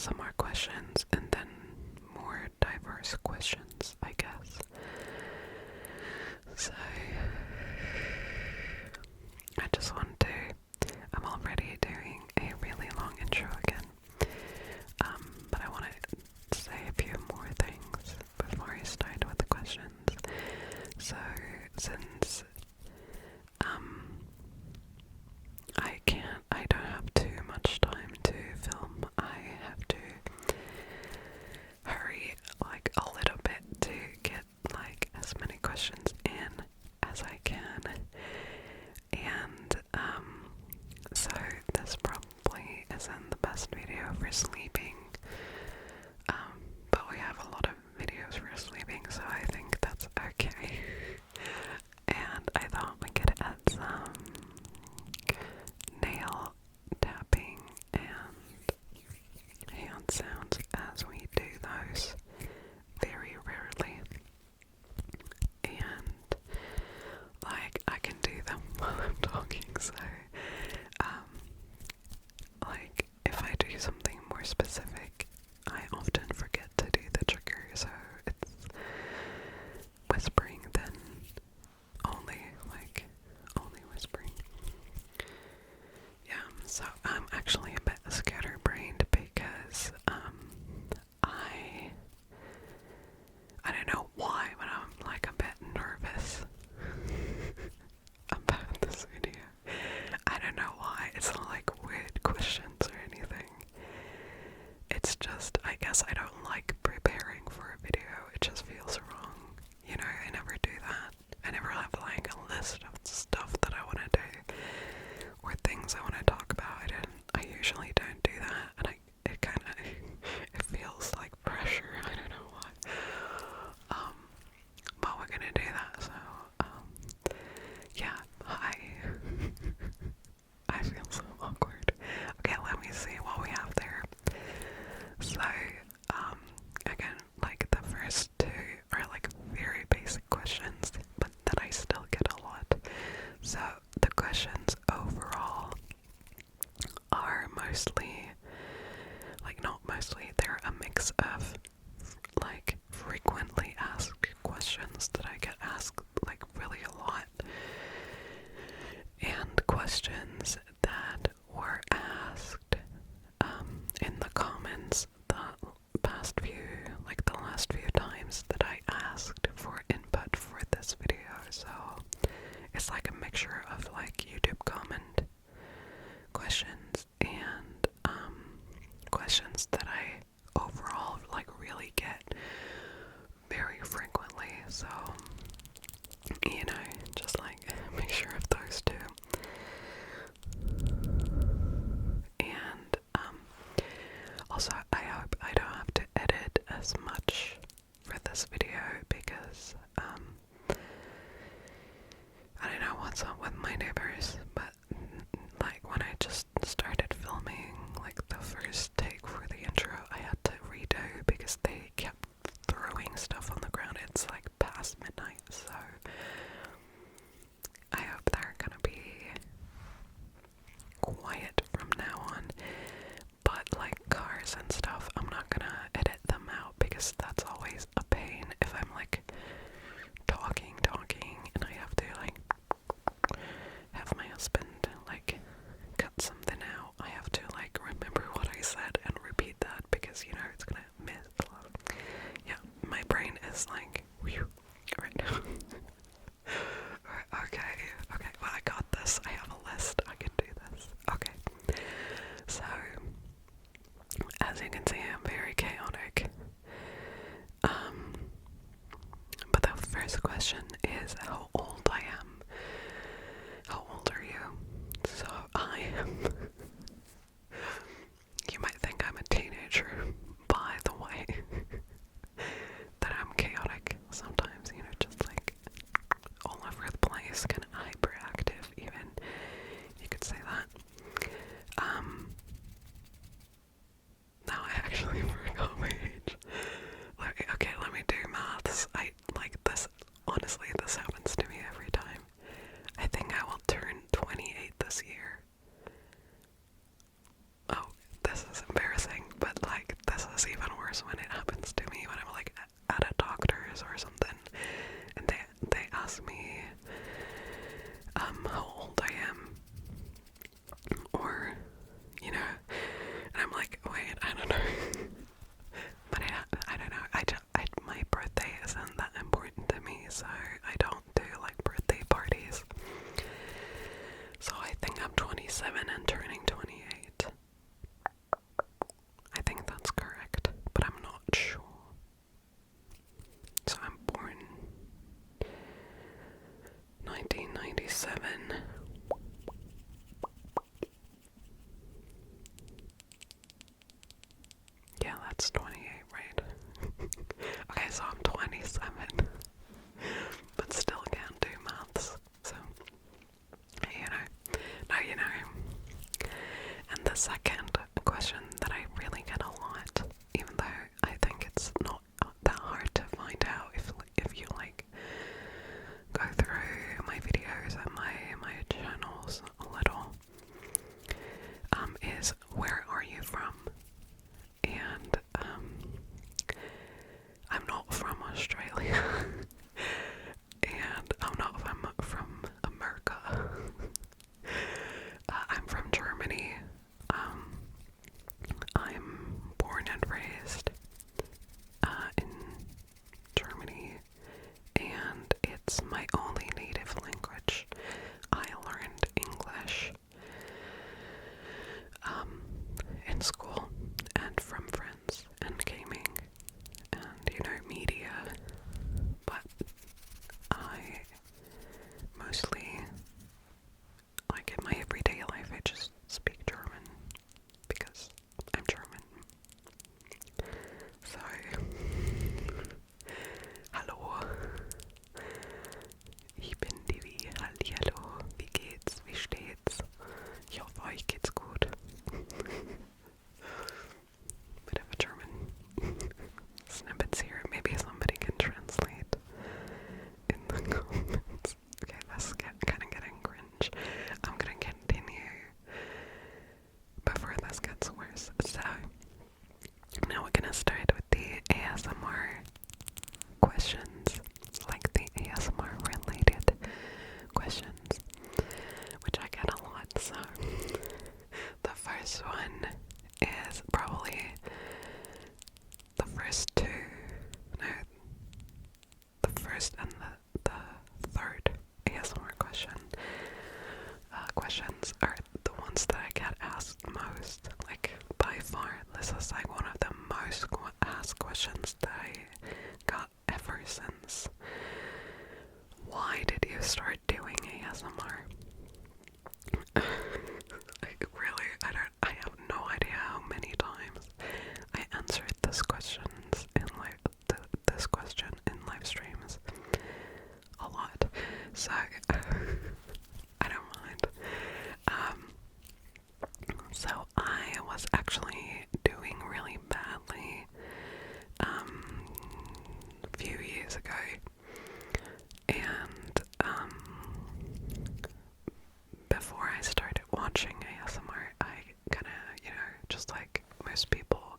ASMR questions and then more diverse questions, I guess. So I just want to, I'm already doing a really long intro again, but I want to say a few more things before I start with the questions. So since I don't have too much time to film, I have to hurry like a little bit to get like as many questions in as I can. And so this probably isn't the best video for sleeping, but we have a lot of videos for sleeping, so I think that's okay. And I thought we could add some nail tapping and hand sounds as we do those very rarely. And like I can do them while I'm talking, so like if I do something more specific, I often forget to do the trigger, so it's whispering then only whispering. Yeah, so I'm actually a bit scatterbrained because I don't know why, but I'm like a bit nervous about this video. I don't know why. It's not like weird questions or anything. It's just, I guess I don't like preparing for a video. It just feels wrong. You know, I never do that. I never have like a list of stuff that I want to do or things I want to talk about. I usually don't do that, and it kind of, it feels like pressure. I don't know why. But we're gonna do that, so, yeah, hi. I feel so awkward. Okay, let me see what we have there. So, again, like the first two are like very basic questions, but that I still get a lot. So, the questions overall are mostly, like not mostly, they're a mix of like frequently asked questions that I get asked like really a lot, and questions that were asked in the comments the past few, like the last few times that I asked for input for this video. So it's like a mixture of like YouTube comment questions and questions that I overall like really get very frequently. So, you know, just like make sure of those two. so I don't do like birthday parties. So I think I'm 27 and turning 28. I think that's correct, but I'm not sure. So I'm born 1997. Yeah, that's 28, right? Okay, so I'm 27, but still can't do maths, so, you know, now you know. And the second question that I really get a lot, even though I think it's not that hard to find out if you like go through my videos and my channels a little, is where are you from? And I'm not from Australia, and I'm not from America. I'm from Germany. I'm born and raised in Germany, and it's my only native language. I learned English in school and from friends and gaming and, you know, media, but I mostly, like in my everyday life, I just speak German because I'm German. So, hallo, ich bin Divi, hallihallo, wie geht's, wie steht's? Ich hoffe, euch geht's gut. Bit of a German snippets here. Maybe somebody can translate in the comments. Okay, that's kind of getting cringe. I'm gonna continue before this gets worse. So, now we're gonna start with the ASMR questions, like the ASMR related questions, which I get a lot. So, the first one is probably the first two, no, the first and the third ASMR questions are the ones that I get asked most, like by far. This is like one of the most asked questions that I got ever since. Why did you start doing ASMR? Like, really, I have no idea how many times I answered this question in live streams. A lot. So I don't mind. So I was actually doing really badly a few years ago, and before I started watching ASMR, I kind of, you know, just like most people,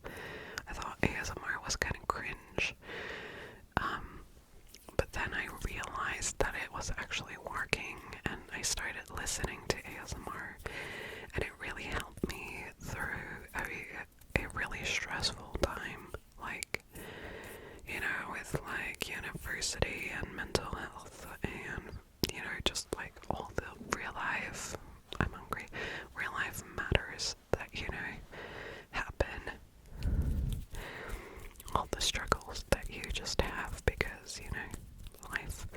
I thought ASMR was kind of cringe. But then I realized that it was actually working, and I started listening to ASMR, and it really helped me through a really stressful time, like, you know, with like university and mental health, and, you know, just like all the real life, I'm hungry, real life matters that, you know, happen, all the struggles that you just have because, you know, life,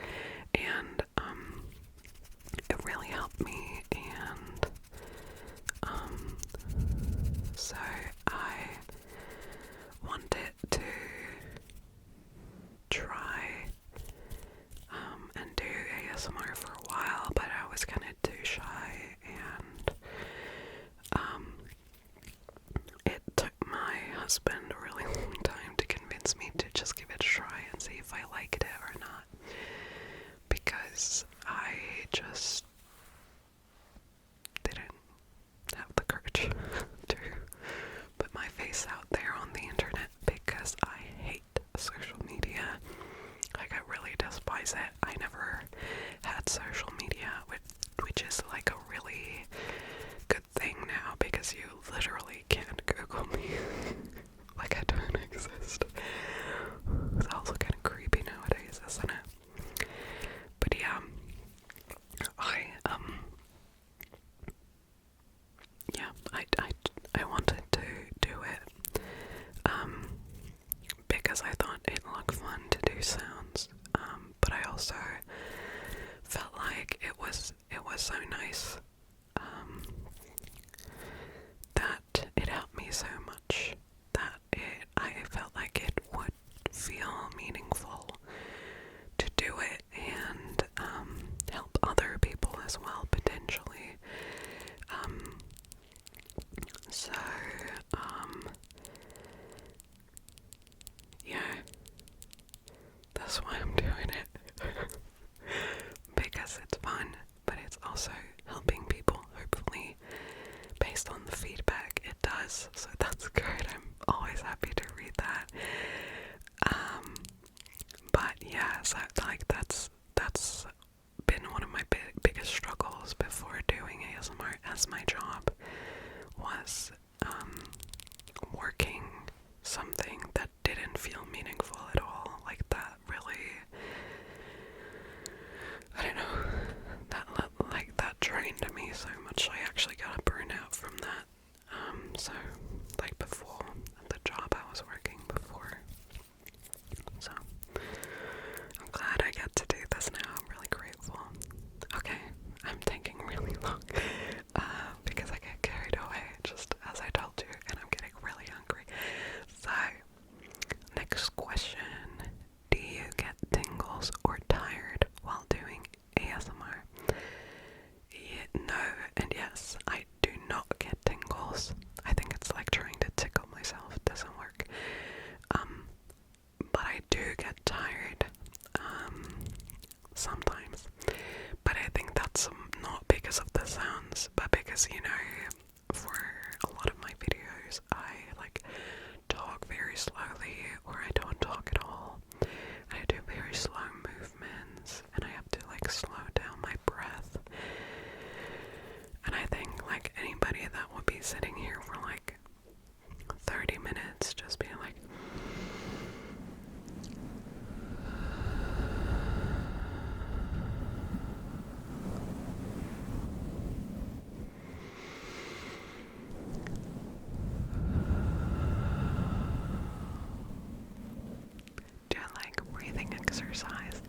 and it really helped me, and so I wanted to try and do ASMR for a while, but I was kind of too shy, and it took my husband a really long time to convince me to just give it a try and see if I liked it or not, because I just didn't have the courage to put my face out there on the internet, because I hate social media. Like, I really despise it. I never had social media, which is like a really good thing now, because you literally can't Google me. Like, I don't exist. It's also kind of creepy nowadays, isn't it? helping people, hopefully, based on the feedback it does, so that's good. I'm always happy to read that. But yeah, so like that's been one of my biggest struggles before doing ASMR as my job, was working something that didn't feel meaningful at all. Like that really, I don't know, that drained me so much. I actually got a burnout from that. So like before, the job I was working before. So I'm glad I get to do this now. I'm really grateful. Okay, I'm taking really long because I get carried away, just as I told you, and I'm getting really hungry. So, next question. Do you get tingles or tired while doing ASMR? No and yes. I do not get tingles. I think it's like trying to tickle myself. It doesn't work. But I do get tired sometimes. But I think that's not because of the sounds, but because, you know, for a lot of my videos, I like talk very slowly, or I don't talk at all. And I do very slow movements, and I have to like slow down my breath. And I think like anybody that would be sitting here for like 30 minutes just being like, do like breathing exercise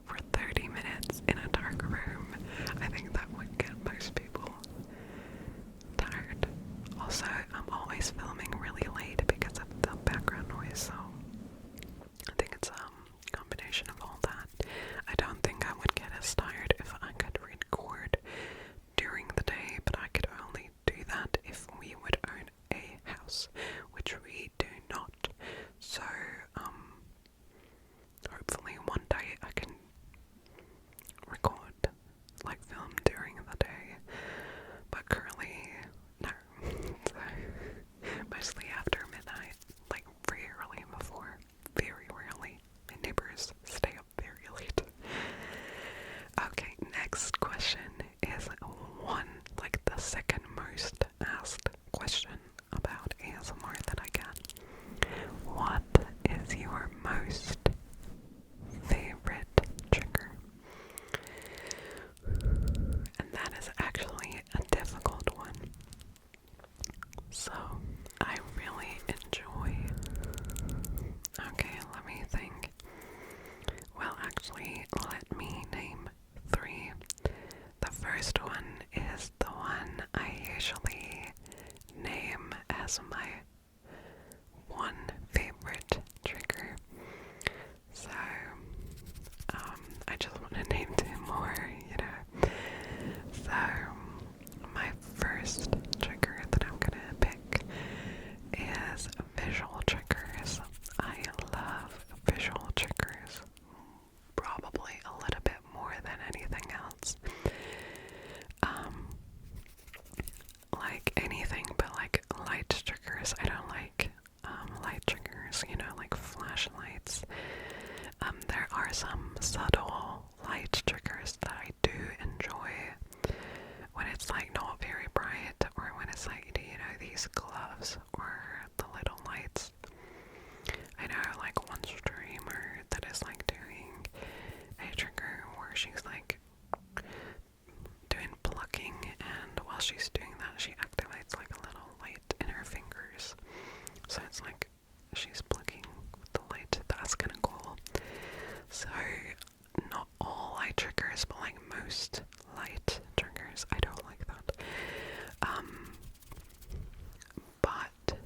for 30 minutes in a dark room. I think that would get most people tired. Also, I'm always filming really late because of the background noise, so I think it's a combination of all that. I don't think I would get as tired if I could record during the day, but I could only do that if we would own a house, which we do not. So, hopefully one day I can record, like film during the day, but currently, no. So, mostly after midnight, like very early before, very rarely. My neighbors stay up very late. Okay, next question is like the second most asked question about ASMR that I get. What is your most favorite trigger? And that is actually a difficult one. So, I really enjoy. Okay, let me think. Well, actually, let me name 3. The first one is the one I usually name as my one favorite trigger. So, I just want to name 2 more, you know. So, my first trigger that I'm gonna pick is visual triggers. I love visual triggers, probably a little bit more than anything else. Like anything but like light triggers. I don't like light triggers, you know, like flashlights. There are some subtle light triggers that I do enjoy when it's like not very bright, or when it's like, you know, these gloves or the little lights. I know like one streamer that is like doing a trigger where she's like doing plucking, and while she's doing that she activates like a little light in her fingers, so it's like she's plucking with the light. That's kind of cool. So not all light triggers, but like most light triggers, I don't like that. But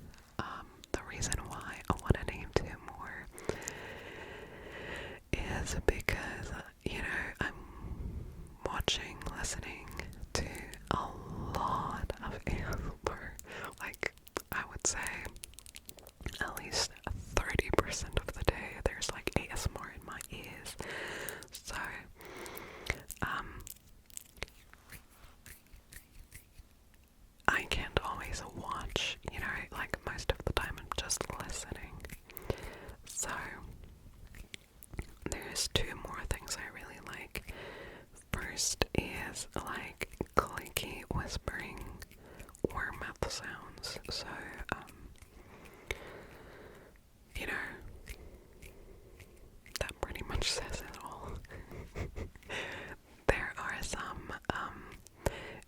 the reason why I want to name 2 more is because, you know, I'm listening to a lot of ASMR. Like, I would say at least 30% of the day there's like ASMR in my ears. So, is like clicky whispering or mouth sounds. So, you know, that pretty much says it all. There are some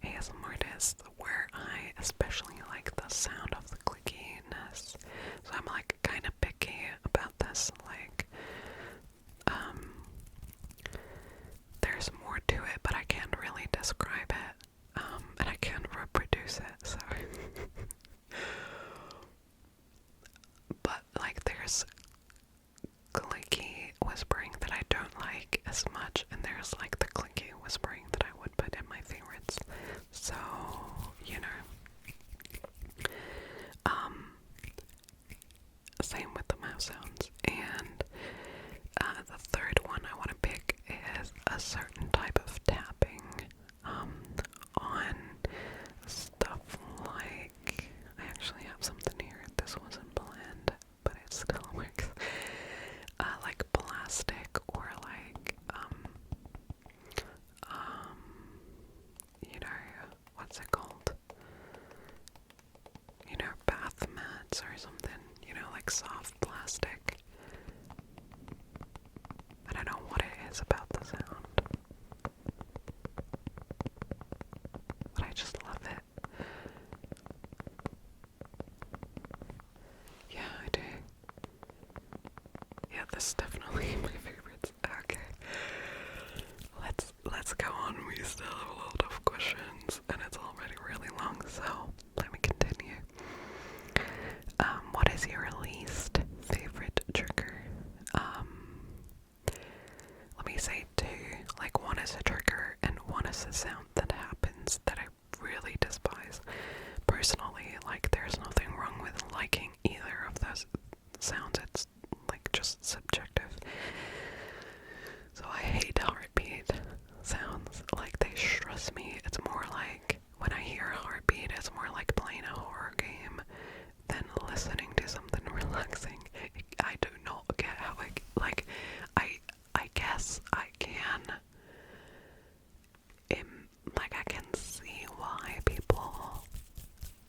ASMR artists where I especially like the sound of the clickiness. So I'm like kind of picky about this. Like, there's more to it, but I can't really describe it. And I can't reproduce it, so. But like there's clicky whispering that I don't like as much, and there's like the clicky whispering that I would put in my favorites. So, you know. Same with the mouse sounds. And the third one I want to pick is a certain type of tapping on stuff like, I actually have something here, this wasn't planned, but it still works, like plastic or like, you know, what's it called? You know, bath mats or something, you know, like soft plastic. I don't know what it is about the sound, but I just love it. Yeah, I do. Yeah, this is definitely my favorites. Okay. Let's go on. We still have a lot of questions and it's already really long, so let me continue. What is your least favorite trigger? Let me say two. Like, one is a trigger and one is a sound that happens that I really despise. Personally, like, there's nothing wrong with liking either of those sounds. It's like just subjective. So I hate heartbeat sounds. Like, they stress me. It's more like when I hear a heartbeat, it's more like playing a horror game than listening to something relaxing. I do not get how I guess I can, like, I can see why people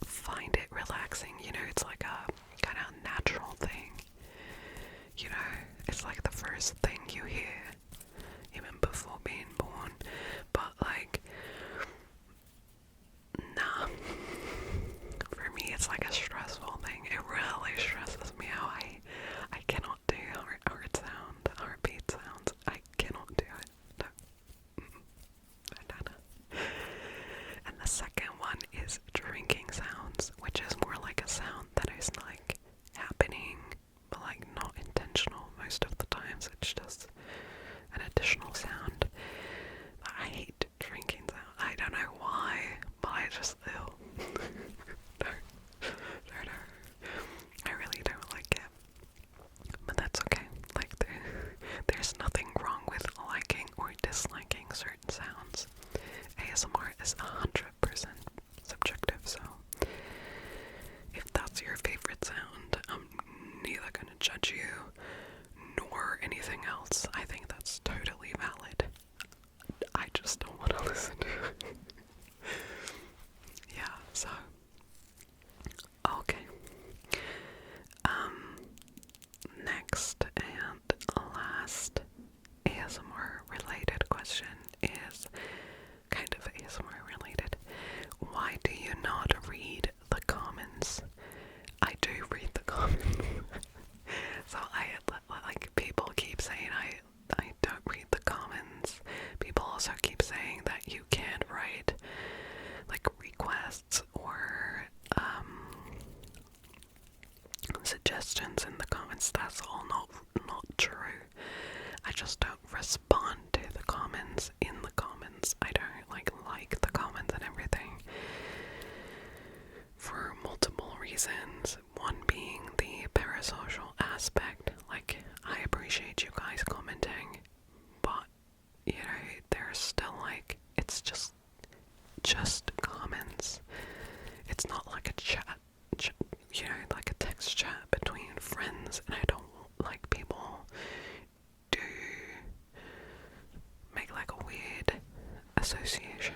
find it relaxing, you know, it's like a kind of natural thing, you know, it's like the first thing you hear, even before being born, but like, nah, for me it's like a stressful thing, it really stresses me out. I cannot do heartbeat sounds, I cannot do it, no. And the second one is drinking sounds, which is more like a sound that is like happening, but like not intentional most of the times. It's just an additional sound. I hate drinking sounds. I don't know why, but I just no. I really don't like it. But that's okay. Like there's nothing wrong with liking or disliking certain sounds. ASMR is 100% subjective, so if that's your favorite sound, I'm neither gonna judge you nor anything else. I think that's totally valid. I just don't want to listen to it. Yeah, so okay. Next and last ASMR related question is kind of ASMR related. Why do you not read the comments? I do read the comments. So like people keep saying I don't read the comments. People also keep saying that you can't write like requests or suggestions in the comments. That's all not true. I just don't respond to the comments in the comments. I don't like the comments and everything for multiple reasons. One being the parasocial aspect. Like, I appreciate you guys commenting, but you know, there's still like, it's just comments. It's not like a chat, you know, like a text chat between friends, and I don't like people do make like a weird association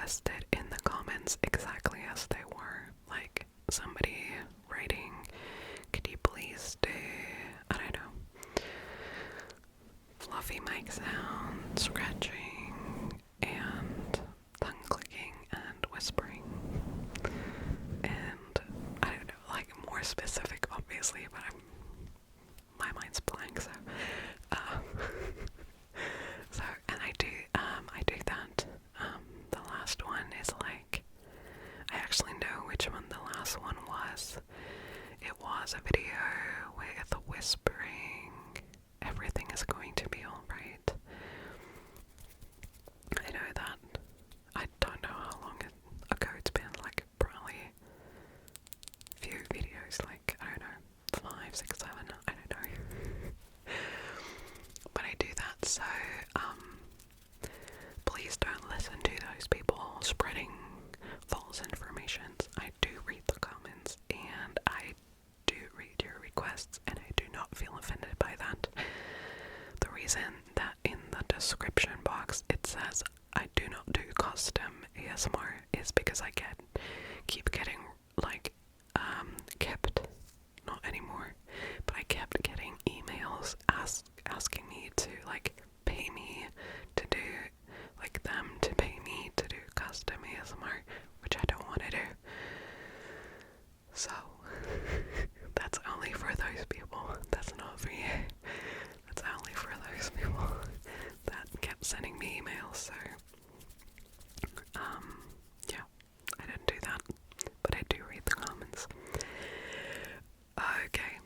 requested in the comments exactly as they were. Like somebody writing, could you please do, I don't know, fluffy mic sound, scratching, and tongue clicking and whispering. And I don't know, like more specific obviously, but my mind's blank, so so, and I do that. The last one is like, I actually know which one the last one was. It was a video with whispering, everything is going to be alright. I know that. I don't know how long ago it's been, like probably a few videos, like, I don't know, 5, 6, 7, I don't know. But I do that, so, please don't listen to those people spreading false information. I do read the comments, and I do read your requests, and I do not feel offended by that. The reason that in the description box it says I do not do custom ASMR is because I keep getting, like, kept, not anymore, but I kept getting emails asking me to, like, pay me to do, like, them to pay me to do custom ASMR, which I don't want to do. So, that's only for those people. That's not for you. That's only for those people that kept sending me emails, so, yeah, I didn't do that, but I do read the comments. Okay,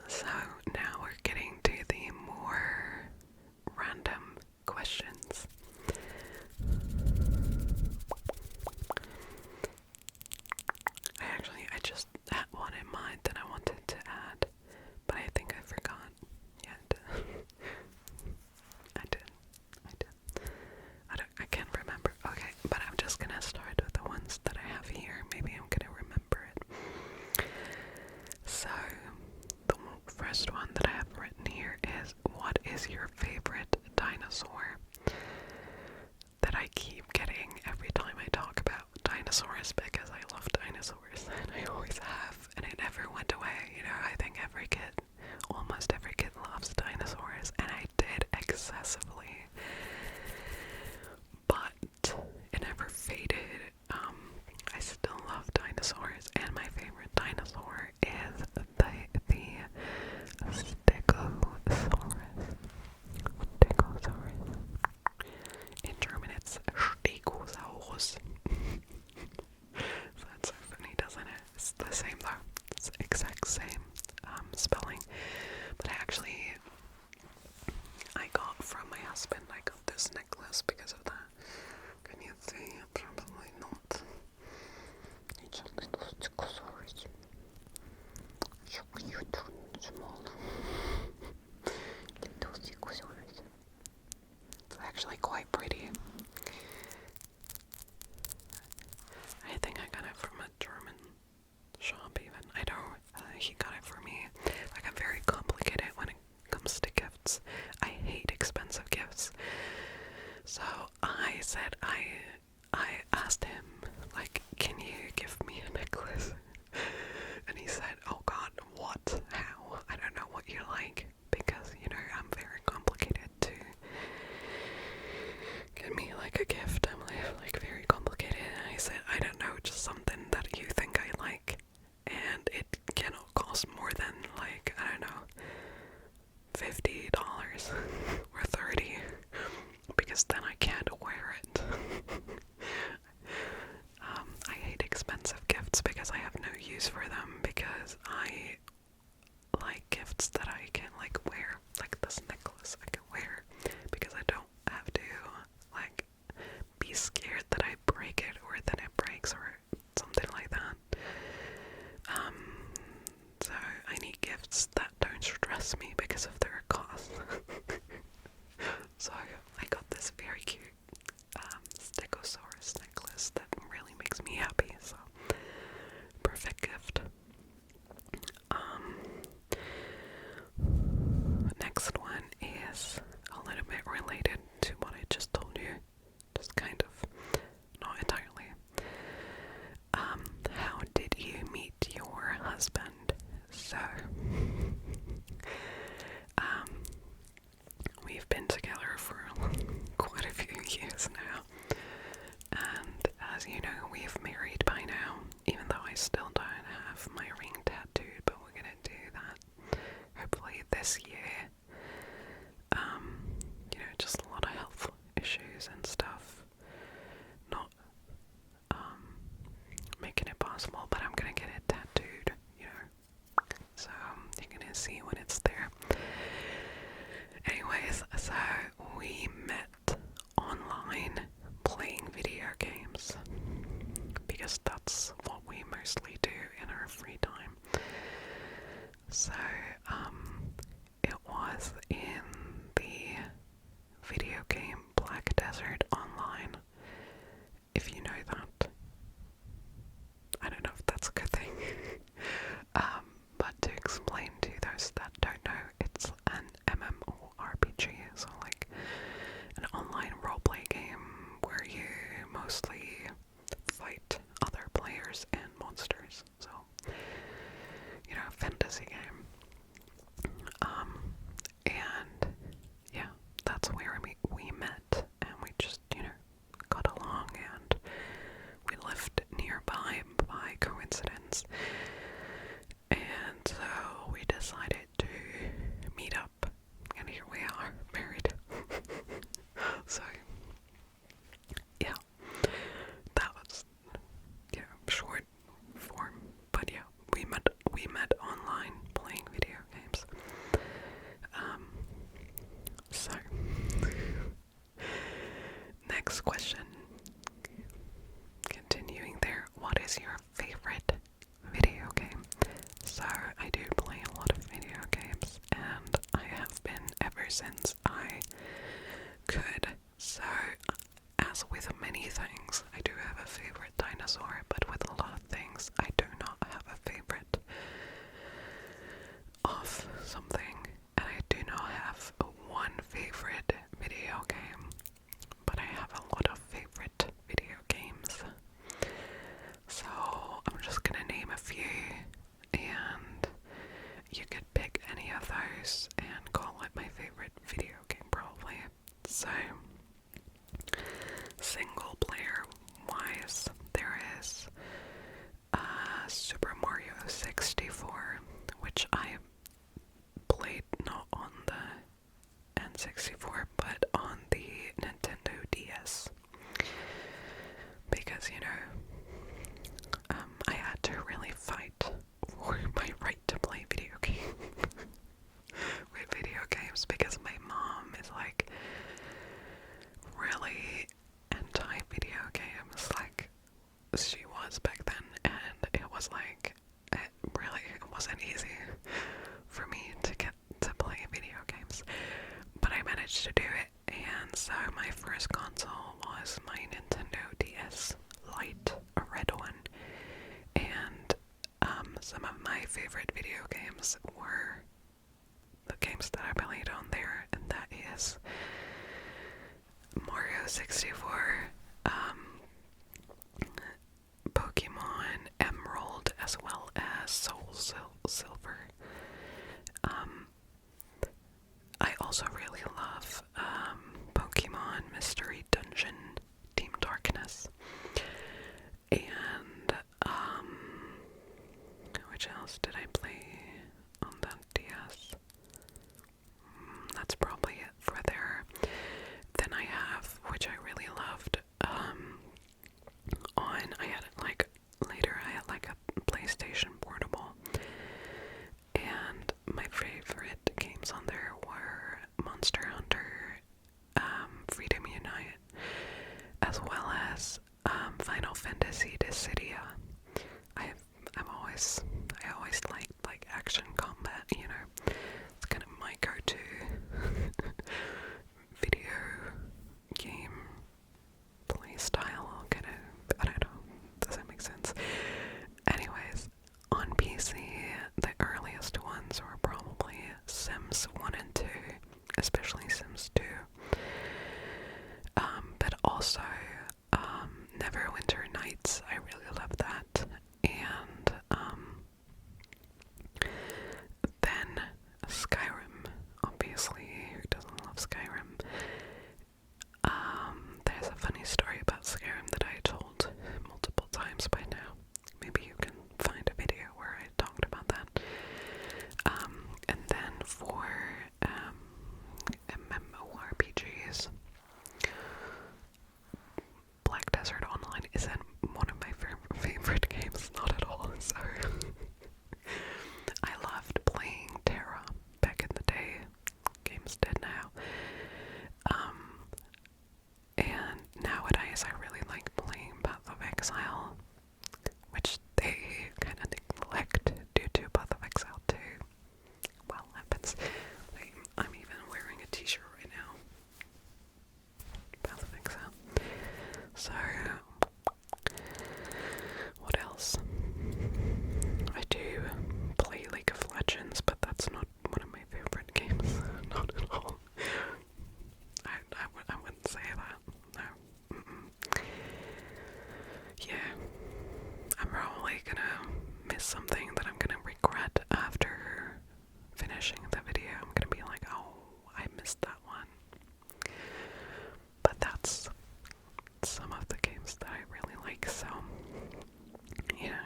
so now we're getting to the more random questions. I just had one in mind that I wanted to add, but I think I forgot. Yeah, I can't remember. Okay, but I'm just gonna start with the ones that I have here. Maybe I'm gonna remember it. So, the first one that I have written here is, what is your favorite dinosaur? That I keep getting every time I talk about dinosaurs, because I love dinosaurs, and I always have, and it never went away. You know, I think almost every kid loves dinosaurs, and I did excessively, but it never faded. I still love dinosaurs, and my favorite dinosaur is the Stegosaurus. In German it's Stegosaurus. So that's so funny, doesn't it? It's the same though. It's the exact same spelling. But I got from my husband, I got this necklace because of that. Can you see? Probably not. It's a little Stegosaurus. So cute and small. Little Stegosaurus. It's actually quite pretty. I think I got it from a German shop even. I don't, he got it for me. Like, I'm very complicated when it comes to gifts. I hate expensive gifts. So I said, I asked him, like, can you give me a necklace? And he said, oh god, what? How? I don't know what you like, because, you know, I'm very complicated to get me, like, a gift. I'm like very complicated. And I said, I don't know, just something that you think I like, and it cannot cost more than, like, I don't know, $50 or $30, because then I can't wear it. I hate expensive gifts because I have no use for them, because I like gifts that I can, like, wear, like this necklace I can wear, because I don't have to, like, be scared that I break it or that it breaks or something like that. So I need gifts that don't stress me because of their cost. So I got this very cute Stegosaurus necklace that really makes me happy, so perfect gift. Next one is a little bit related to what I just told you, just kind of if you know that. I don't know if that's a good thing. But to explain to those that don't know, it's an MMORPG, so like an online roleplay game where you mostly fight other players and monsters. So, you know, fantasy game. And yeah, that's where we met, and we just, you know, got along, and we lived nearby by coincidence. And so we decided to meet up, and here we are, married. So, yeah, that was, you know, short form, but yeah, we met online playing video games. So, next question. Continuing there, what is your favorite video game? So, I do play a lot of video games, and I have been ever since I could. So, as with many things, I do have a favorite dinosaur, but with a lot of things, I do not have a favorite of something, and I do not have one favorite video game, but I have a lot of favorite video games. So I'm just gonna name a few, and you could pick any of those and call it my favorite video game, probably. So, single player wise, there is Super Mario 64, which I played not on the N64 but on the Nintendo DS, because, you know, I had to really fight for my right to play video games because my mom is like really anti-video games, like she was back then, and it was like, it wasn't easy for me to get to play video games, but I managed to do it. And so my first console was my Nintendo DS Lite, a red one, and some of my favorite video games were the games that I played on there, and that is Mario 64, Pokemon Emerald, as well as Soul Silver. I also really love Pokemon Mystery Dungeon Team Darkness, and which else did I play on that DS? That's probably it for there. Then I have, which I really loved, I had like a PlayStation Portable, and my favorite games on there were Monster Hunter, Freedom Unite, as well as Final Fantasy Dissidia. I always liked like action combat, you know. It's kind of my go-to video game play style, kind of, I don't know, does that make sense? Anyways, on PC, the earliest ones were probably Sims 1 and 2, especially Sims 2, but also Neverwinter Nights, I really love that, and then Skyrim, obviously, who doesn't love Skyrim? There's a funny story about Skyrim that I told multiple times by now. Maybe you can find a video where I talked about that. And then for MMORPGs, Black Desert Online isn't one of my favorite games, not at all. So I loved playing Terra back in the day. Game's dead now. And now what I something that I'm gonna regret after finishing the video. I'm gonna be like, oh, I missed that one. But that's some of the games that I really like, so yeah.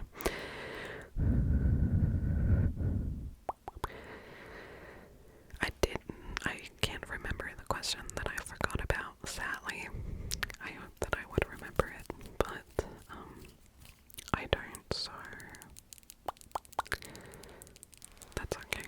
I can't remember the question that I forgot about, sadly. I hope that I would remember it, but I don't, so that's okay.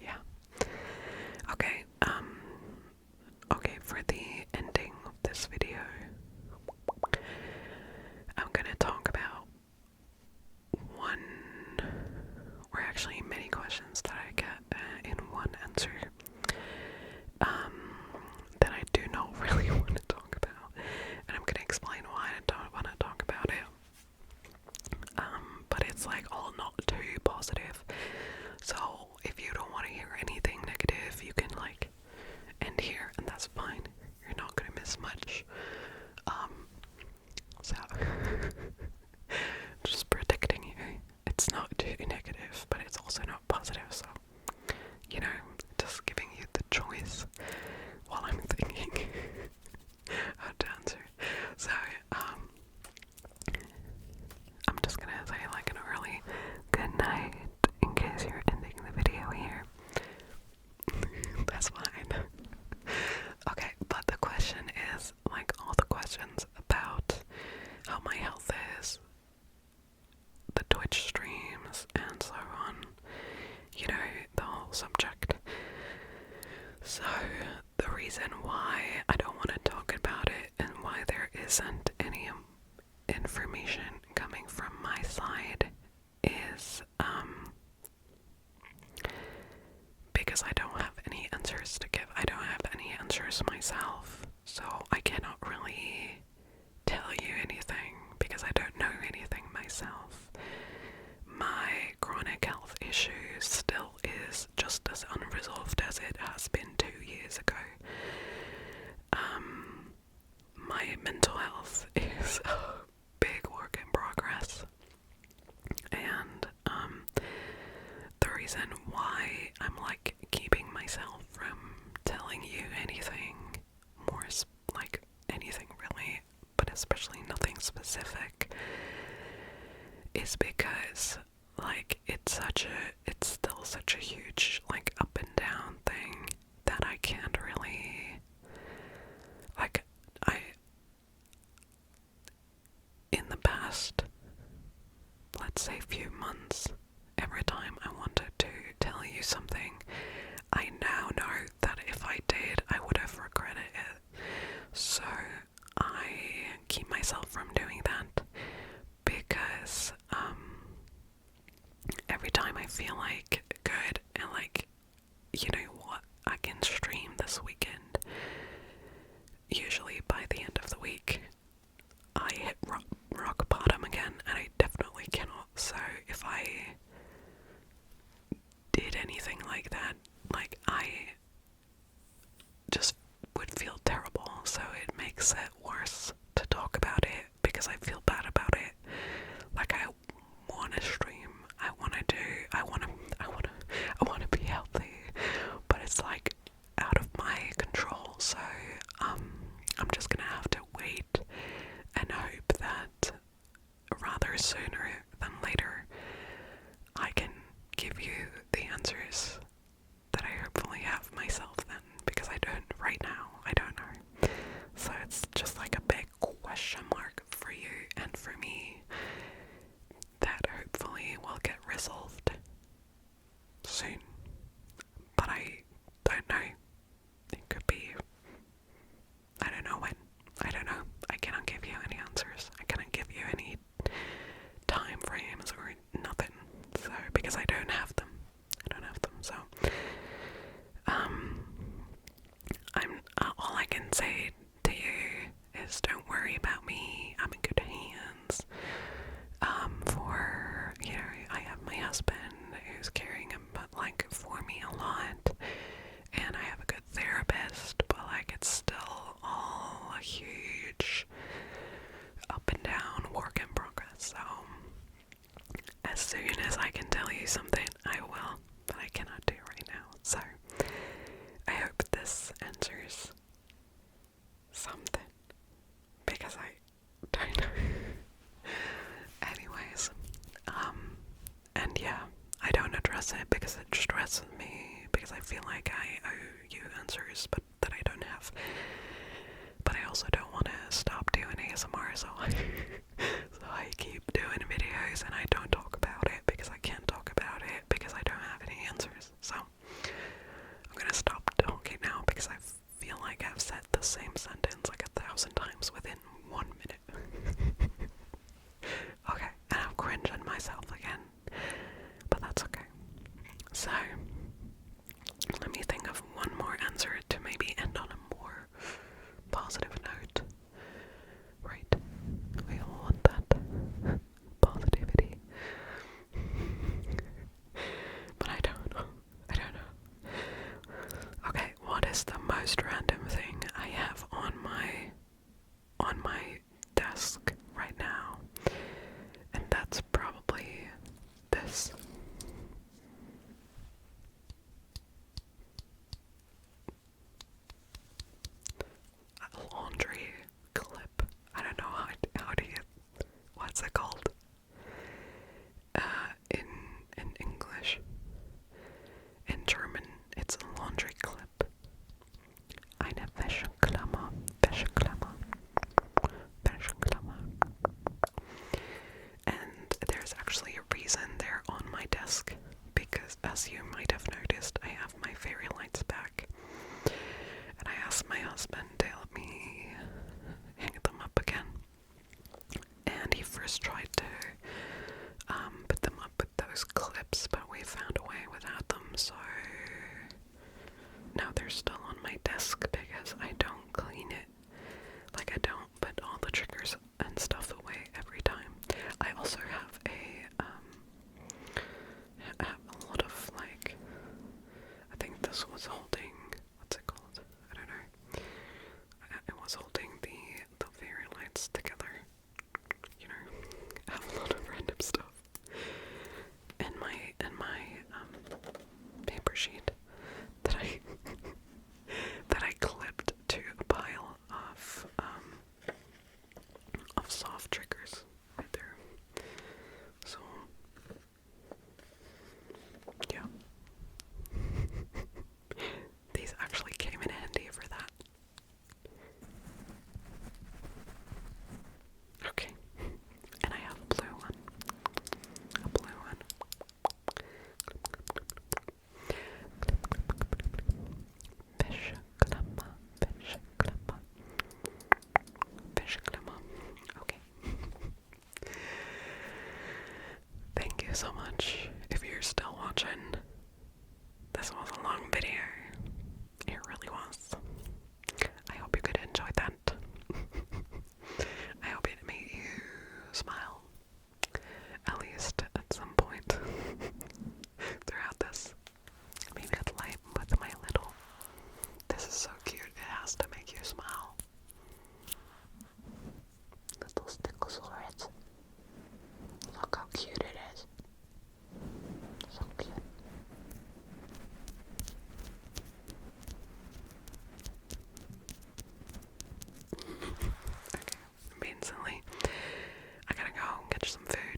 Yeah. Okay, okay, for the ending of this video, I'm gonna talk about one, or actually many questions that I get in one answer, that I do not really want to talk about, and I'm gonna explain why I don't want to talk about it. But it's like all not too positive, so if you don't want to hear anything negative, you can like end here, and that's fine. You're not gonna miss much. So just predicting you, it's not too negative, but it's also not positive, so you know, just giving you the choice while I'm thinking how to answer. So I'm just gonna say like an early good night in case you're ending the video here. That's fine. Okay, but the question is, like all the questions about how my health is, the Twitch streams, and so on, you know, the whole subject. So, the reason why I don't want to talk about it and why there isn't any information coming from my side is, because I don't have any answers to give. I don't have any answers myself, so I cannot really tell you anything because I don't know anything myself. My chronic health issue still is just as unresolved as it has been 2 years ago. My mental health is a big work in progress, and the reason why I'm like keeping myself from telling you anything more, like anything really, but especially nothing specific, is because like it's still such a huge like up and down thing that I can't really, like, in the past, let's say few months, every time I wanted to tell you something, I now know that if I did, I would have regretted it. So I keep myself from doing that because every time I feel like good and like, you know what, I can stream this weekend, usually by the end of the week, I hit rock bottom again, and I definitely cannot. So if I did anything like that, like I just would feel terrible, so it makes it worse to talk about it because I feel bad about it. Like I want to stream, I want to be healthy, but it's like out of my control. So I'm just gonna have to wait and hope that rather sooner than later I can give you the answers that I hopefully have myself then, because I don't right now. I don't know. So it's just like a big question mark for you and for me that hopefully will get resolved soon. But I don't know. It could be, I don't know when. I don't know. I cannot give you any answers. I cannot give you any time frames or nothing. So, because I don't have them. soon as I can tell you something, I will, but I cannot do right now. So, I hope this answers something, because I don't know. Anyways, and yeah, I don't address it because it stresses me, because I feel like I owe you answers, but that I don't have. But I also don't want to stop doing ASMR, so I keep doing videos and I don't talk about it because I can't talk about it because I don't have any answers. So I'm gonna stop talking now because I feel like I've said the same sentence like 1,000 times within 1 minute. Okay, and I'm cringing myself again, but that's okay. So let me think of one more answer to maybe end on a more positive note. Right, we all want that positivity. But I don't know. Okay, what is the most random thing I have on my desk right now? And that's probably this. A laundry clip. I don't know how do you, what's it called? In English. In German, it's a laundry clip. Eine Wäscheklammer. Wäscheklammer. Wäscheklammer. And there's actually a reason they're on my desk, because as you might have noticed, I have my fairy lights back. And I asked my husband to help me hang them up again. And he first tried to put them up with those clips, but we found a way without them, so now they're still on my desk because I don't clean it. Like, I don't put all the triggers and stuff away every time. I also have a lot of, like, I think this was holding, what's it called? I don't know. It was holding the fairy lights together. You know, I have a lot of random stuff in my paper sheet that I clipped to a pile of soft triggers right there. So yeah. These actually came in handy for that. Okay. And I have a blue one. A blue one. Wäscheklammer. Wäscheklammer. Wäscheklammer. Okay. Thank you so much if you're still watching. This was a long video. It really was. I hope you could enjoy that. I hope it made you smile. At least at some point throughout this. Maybe it's light with my little. This is so cute. It has to make you smile. Little Sticklesaurus. Look how cute it is. So cute. Okay, I'm being silly. I gotta go get some food.